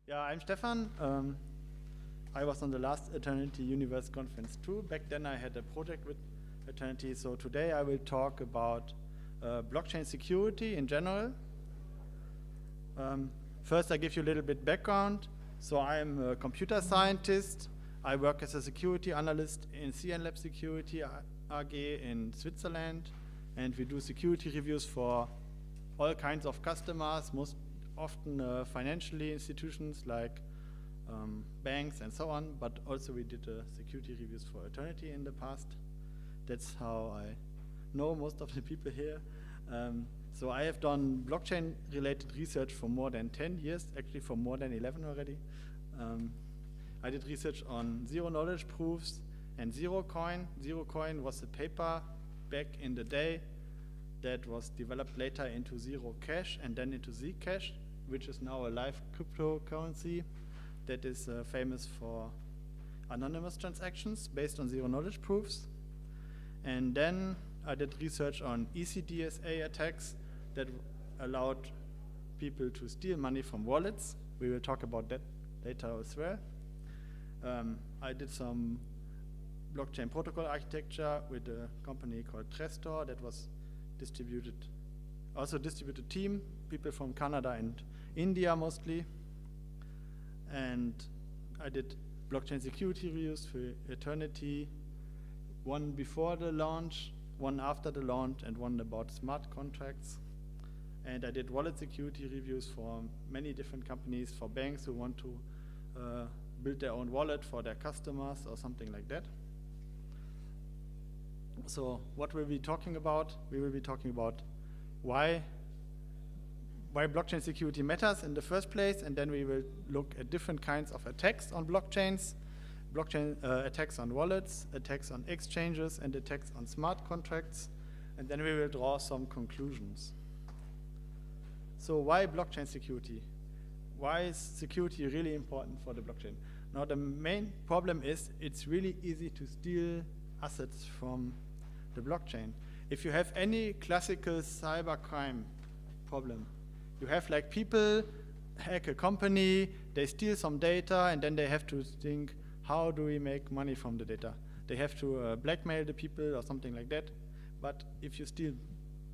Yeah, I'm Stephan. I was on the last Eternity Universe conference too. Back then I had a project with Eternity, so today I will talk about blockchain security in general. First I give you a little bit background. So I'm a computer scientist. I work as a security analyst in CNLab Security AG in Switzerland, and we do security reviews for all kinds of customers, most often financially institutions like banks and so on, but also we did security reviews for Eternity in the past. That's how I know most of the people here. So I have done blockchain related research for more than 10 years, actually for more than 11 already. I did research on zero knowledge proofs and zero coin. Zero coin was a paper back in the day that was developed later into zero cash and then into Zcash, which is now a live cryptocurrency that is famous for anonymous transactions based on zero knowledge proofs. And then I did research on ECDSA attacks that allowed people to steal money from wallets. We will talk about that later as well. I did some blockchain protocol architecture with a company called Trestor that was distributed team, people from Canada and India mostly. And I did blockchain security reviews for Eternity, one before the launch, one after the launch, and one about smart contracts. And I did wallet security reviews for many different companies, for banks who want to build their own wallet for their customers or something like that. So what we'll be talking about, we will be talking about why blockchain security matters in the first place, and then we will look at different kinds of attacks on blockchains, attacks on wallets, attacks on exchanges, and attacks on smart contracts, and then we will draw some conclusions. So why blockchain security? Why is security really important for the blockchain? Now the main problem is it's really easy to steal assets from the blockchain. If you have any classical cybercrime problem, you have like people hack a company, they steal some data, and then they have to think, how do we make money from the data? They have to blackmail the people or something like that. But if you steal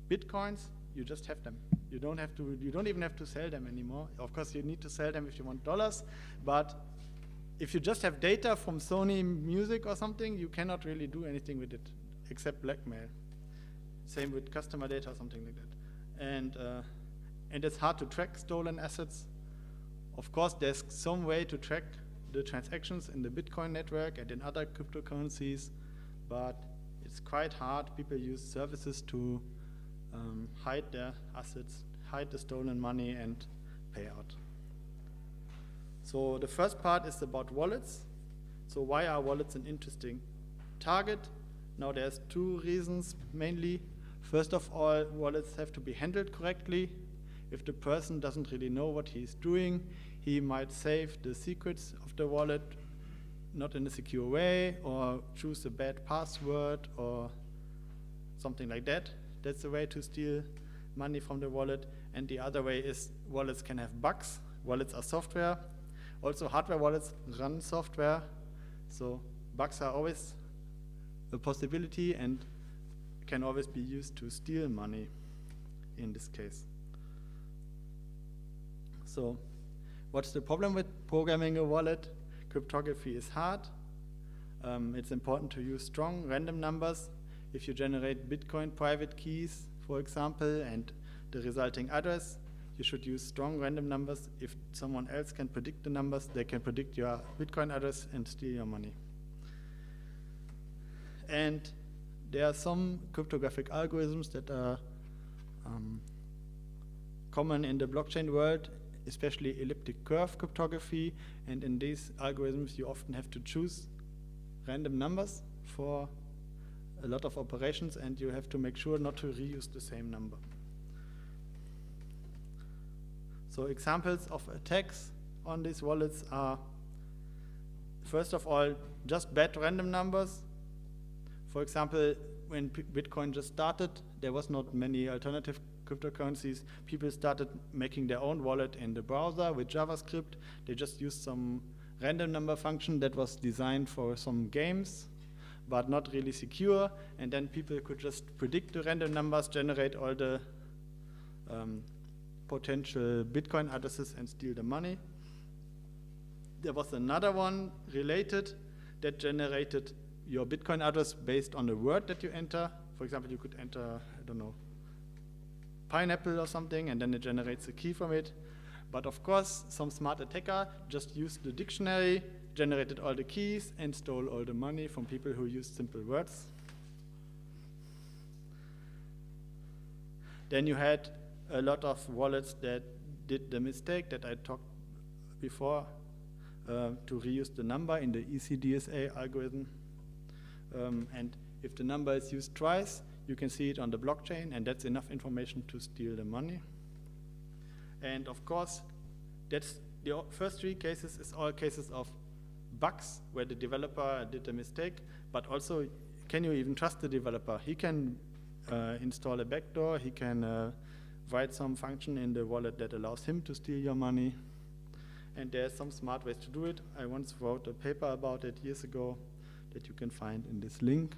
bitcoins, you just have them. You don't even have to sell them anymore. Of course, you need to sell them if you want dollars, but if you just have data from Sony Music or something, you cannot really do anything with it except blackmail. Same with customer data or something like that. And it's hard to track stolen assets. Of course, there's some way to track the transactions in the Bitcoin network and in other cryptocurrencies, but it's quite hard. People use services to hide their assets, hide the stolen money, and pay out. So the first part is about wallets. So why are wallets an interesting target? Now there's two reasons mainly. First of all, wallets have to be handled correctly. If the person doesn't really know what he's doing, he might save the secrets of the wallet not in a secure way, or choose a bad password or something like that. That's the way to steal money from the wallet. And the other way is wallets can have bugs. Wallets are software. Also hardware wallets run software. So bugs are always a possibility and can always be used to steal money in this case. So what's the problem with programming a wallet? Cryptography is hard. It's important to use strong random numbers. If you generate Bitcoin private keys, for example, and the resulting address, you should use strong random numbers. If someone else can predict the numbers, they can predict your Bitcoin address and steal your money. And there are some cryptographic algorithms that are common in the blockchain world, especially elliptic curve cryptography. And in these algorithms, you often have to choose random numbers for a lot of operations, and you have to make sure not to reuse the same number. So examples of attacks on these wallets are, first of all, just bad random numbers. For example, when Bitcoin just started, there was not many alternative cryptocurrencies, people started making their own wallet in the browser with JavaScript. They just used some random number function that was designed for some games, but not really secure. And then people could just predict the random numbers, generate all the potential Bitcoin addresses and steal the money. There was another one related that generated your Bitcoin address based on the word that you enter. For example, you could enter, I don't know, pineapple or something, and then it generates a key from it. But of course, some smart attacker just used the dictionary, generated all the keys, and stole all the money from people who used simple words. Then you had a lot of wallets that did the mistake that I talked before, to reuse the number in the ECDSA algorithm. And if the number is used twice, you can see it on the blockchain, and that's enough information to steal the money. And of course, that's the first three cases is all cases of bugs where the developer did a mistake, but also, can you even trust the developer? He can install a backdoor, he can write some function in the wallet that allows him to steal your money. And there's some smart ways to do it. I once wrote a paper about it years ago that you can find in this link.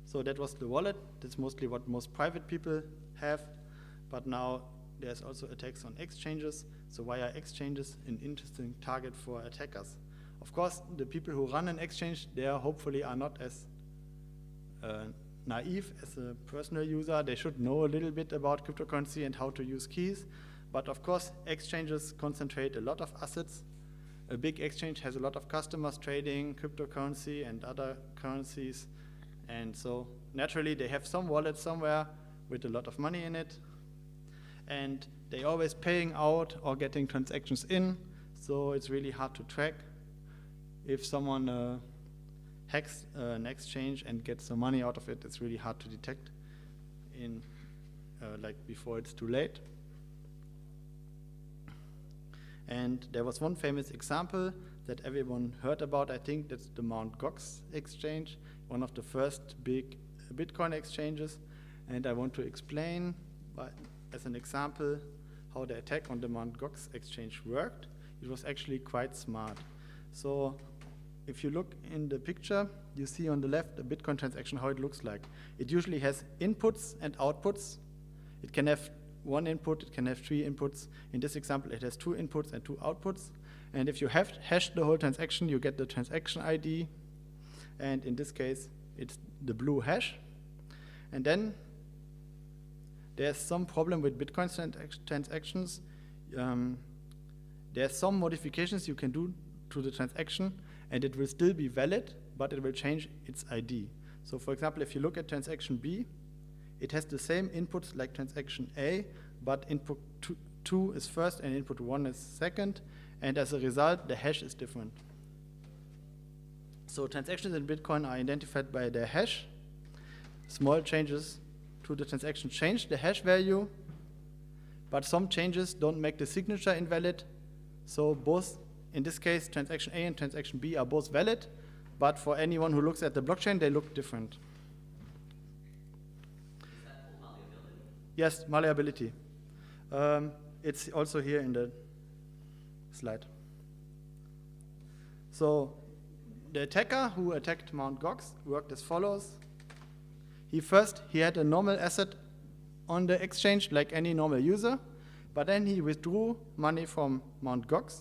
So that was the wallet. That's mostly what most private people have. But now there's also attacks on exchanges. So why are exchanges an interesting target for attackers? Of course, the people who run an exchange, they hopefully are not as naive as a personal user. They should know a little bit about cryptocurrency and how to use keys. But of course, exchanges concentrate a lot of assets. A big exchange has a lot of customers trading cryptocurrency and other currencies. And so naturally, they have some wallet somewhere with a lot of money in it. And they always paying out or getting transactions in. So it's really hard to track. If someone hacks an exchange and gets some money out of it, it's really hard to detect in like before it's too late. And there was one famous example that everyone heard about. I think that's the Mt. Gox exchange, one of the first big Bitcoin exchanges. And I want to explain as an example how the attack on the Mt. Gox exchange worked. It was actually quite smart. So if you look in the picture, you see on the left a Bitcoin transaction, how it looks like. It usually has inputs and outputs. It can have one input, it can have three inputs. In this example, it has two inputs and two outputs. And if you have hashed the whole transaction, you get the transaction ID. And in this case, it's the blue hash. And then there's some problem with Bitcoin transactions. There's some modifications you can do to the transaction, and it will still be valid, but it will change its ID. So for example, if you look at transaction B, it has the same inputs like transaction A, but input 2 is first and input 1 is second, and as a result, the hash is different. So transactions in Bitcoin are identified by their hash. Small changes to the transaction change the hash value, but some changes don't make the signature invalid. So both, in this case, transaction A and transaction B are both valid, but for anyone who looks at the blockchain, they look different. Is that malleability? Yes, malleability. It's also here in the slide. So the attacker who attacked Mt. Gox worked as follows. He had a normal asset on the exchange like any normal user, but then he withdrew money from Mt. Gox.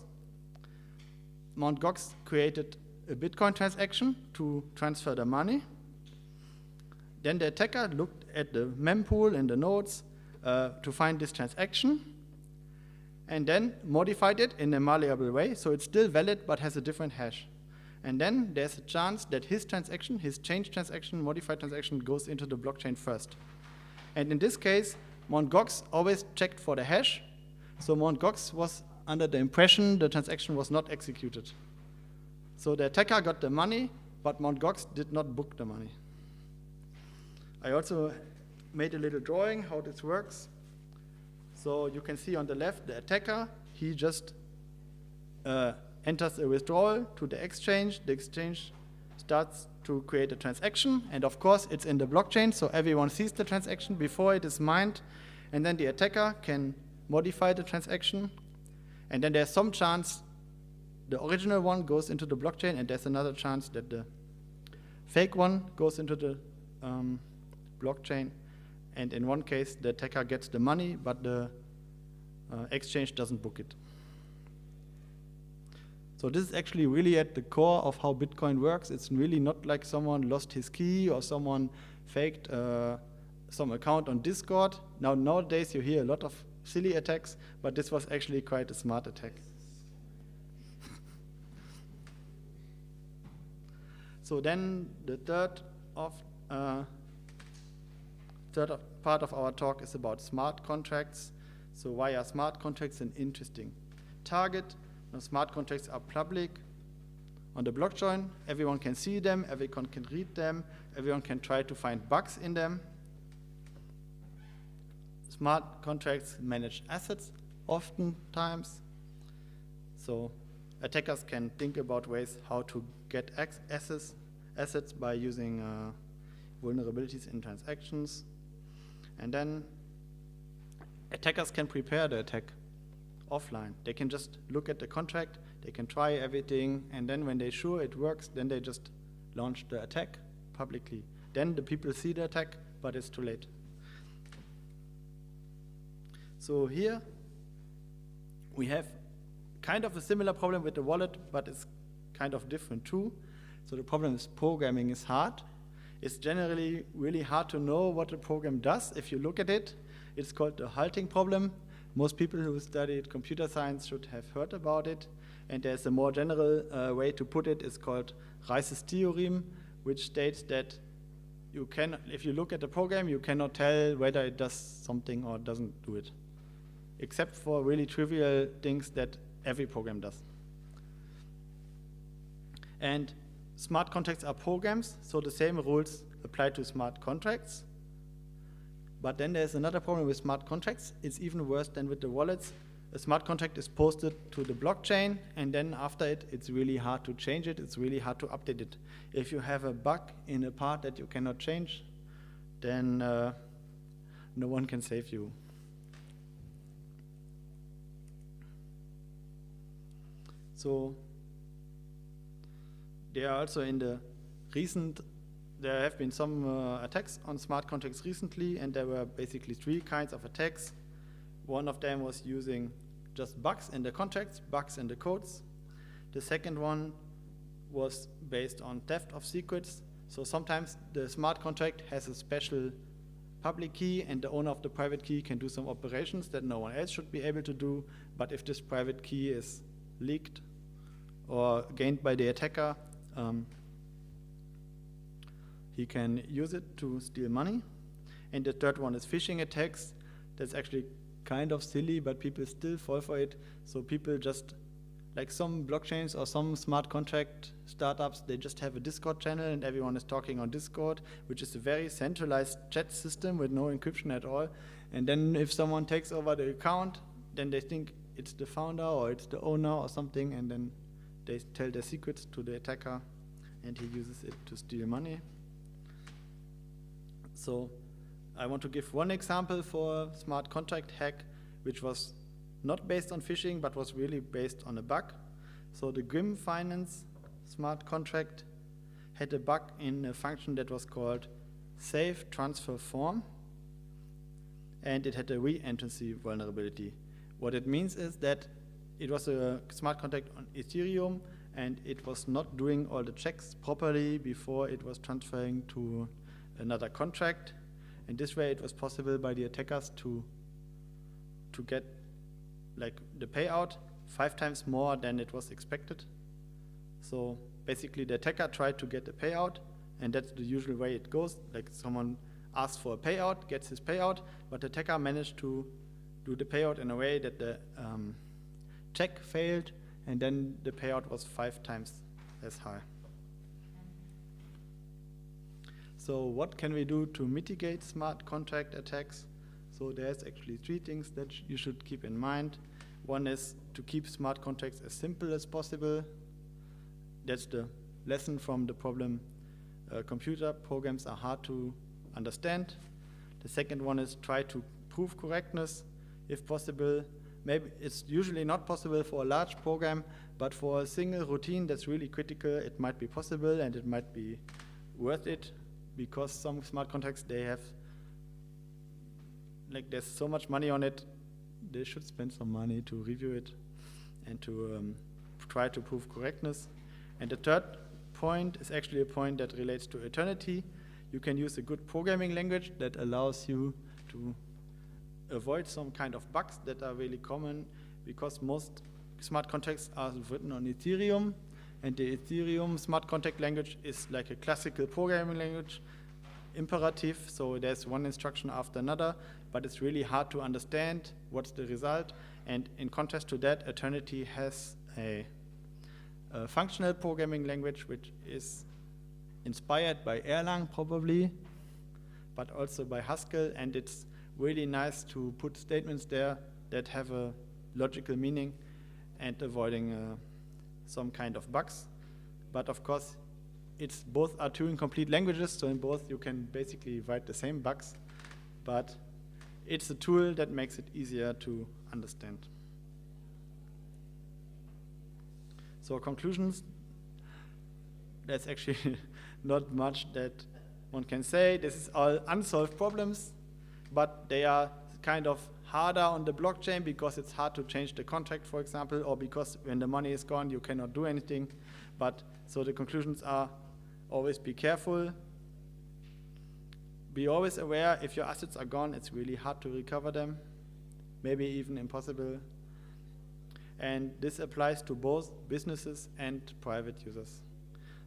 Mt. Gox created a Bitcoin transaction to transfer the money. Then the attacker looked at the mempool and the nodes to find this transaction, and then modified it in a malleable way, so it's still valid but has a different hash. And then there's a chance that his transaction, his changed transaction, modified transaction, goes into the blockchain first. And in this case, Mt. Gox always checked for the hash, so Mt. Gox was under the impression the transaction was not executed. So the attacker got the money, but Mt. Gox did not book the money. I also made a little drawing how this works. So you can see on the left the attacker, he just enters a withdrawal to the exchange starts to create a transaction, and of course it's in the blockchain, so everyone sees the transaction before it is mined, and then the attacker can modify the transaction, and then there's some chance the original one goes into the blockchain, and there's another chance that the fake one goes into the blockchain, and in one case the attacker gets the money, but the exchange doesn't book it. So this is actually really at the core of how Bitcoin works. It's really not like someone lost his key or someone faked some account on Discord. Nowadays you hear a lot of silly attacks, but this was actually quite a smart attack. So then the third part of our talk is about smart contracts. So why are smart contracts an interesting target? Now, smart contracts are public on the blockchain. Everyone can see them, everyone can read them, everyone can try to find bugs in them. Smart contracts manage assets oftentimes. So attackers can think about ways how to get assets by using vulnerabilities in transactions. And then attackers can prepare the attack offline. They can just look at the contract, they can try everything, and then when they're sure it works, then they just launch the attack publicly. Then the people see the attack, but it's too late. So here we have kind of a similar problem with the wallet, but it's kind of different too. So the problem is programming is hard. It's generally really hard to know what the program does. If you look at it, it's called the halting problem. Most people who studied computer science should have heard about it. And there's a more general way to put it. It's called Rice's theorem, which states that you can, if you look at the program, you cannot tell whether it does something or doesn't do it, except for really trivial things that every program does. And smart contracts are programs, so the same rules apply to smart contracts. But then there's another problem with smart contracts. It's even worse than with the wallets. A smart contract is posted to the blockchain, and then after it, it's really hard to change it. It's really hard to update it. If you have a bug in a part that you cannot change, then no one can save you. So there are also in the recent, there have been some attacks on smart contracts recently, and there were basically 3 kinds of attacks. One of them was using just bugs in the contracts, bugs in the codes. The second one was based on theft of secrets. So sometimes the smart contract has a special public key, and the owner of the private key can do some operations that no one else should be able to do. But if this private key is leaked or gained by the attacker, he can use it to steal money. And the third one is phishing attacks. That's actually kind of silly, but people still fall for it. So people just, like some blockchains or some smart contract startups, they just have a Discord channel and everyone is talking on Discord, which is a very centralized chat system with no encryption at all. And then if someone takes over the account, then they think it's the founder or it's the owner or something, and then they tell their secrets to the attacker and he uses it to steal money. So I want to give one example for a smart contract hack, which was not based on phishing, but was really based on a bug. So the Grim Finance smart contract had a bug in a function that was called save transfer form, and it had a re-entrancy vulnerability. What it means is that it was a smart contract on Ethereum, and it was not doing all the checks properly before it was transferring to another contract. And this way it was possible by the attackers to get like the payout 5 times more than it was expected. So basically the attacker tried to get a payout, and that's the usual way it goes. Like someone asks for a payout, gets his payout, but the attacker managed to do the payout in a way that the check failed, and then the payout was 5 times as high. So what can we do to mitigate smart contract attacks? So there's actually 3 things that you should keep in mind. One is to keep smart contracts as simple as possible. That's the lesson from the problem computer programs are hard to understand. The second one is try to prove correctness if possible. Maybe it's usually not possible for a large program, but for a single routine that's really critical, it might be possible and it might be worth it, because some smart contracts, they have, like, there's so much money on it, they should spend some money to review it and to try to prove correctness. And the third point is actually a point that relates to aeternity. You can use a good programming language that allows you to avoid some kind of bugs that are really common, because most smart contracts are written on Ethereum, and the Ethereum smart contract language is like a classical programming language, imperative, so there's one instruction after another, but it's really hard to understand what's the result. And in contrast to that, aeternity has a functional programming language which is inspired by Erlang probably, but also by Haskell, and it's really nice to put statements there that have a logical meaning and avoiding some kind of bugs. But of course, it's both are two incomplete languages, so in both you can basically write the same bugs, but it's a tool that makes it easier to understand. So conclusions, there's actually not much that one can say. This is all unsolved problems, but they are kind of harder on the blockchain because it's hard to change the contract, for example, or because when the money is gone, you cannot do anything. But so the conclusions are always be careful. Be always aware if your assets are gone, it's really hard to recover them, maybe even impossible. And this applies to both businesses and private users.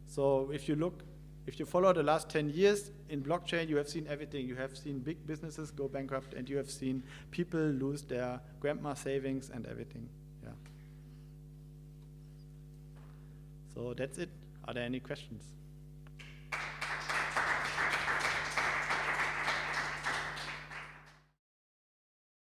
So if you follow the last 10 years in blockchain, you have seen everything. You have seen big businesses go bankrupt, and you have seen people lose their grandma savings and everything. Yeah. So that's it. Are there any questions?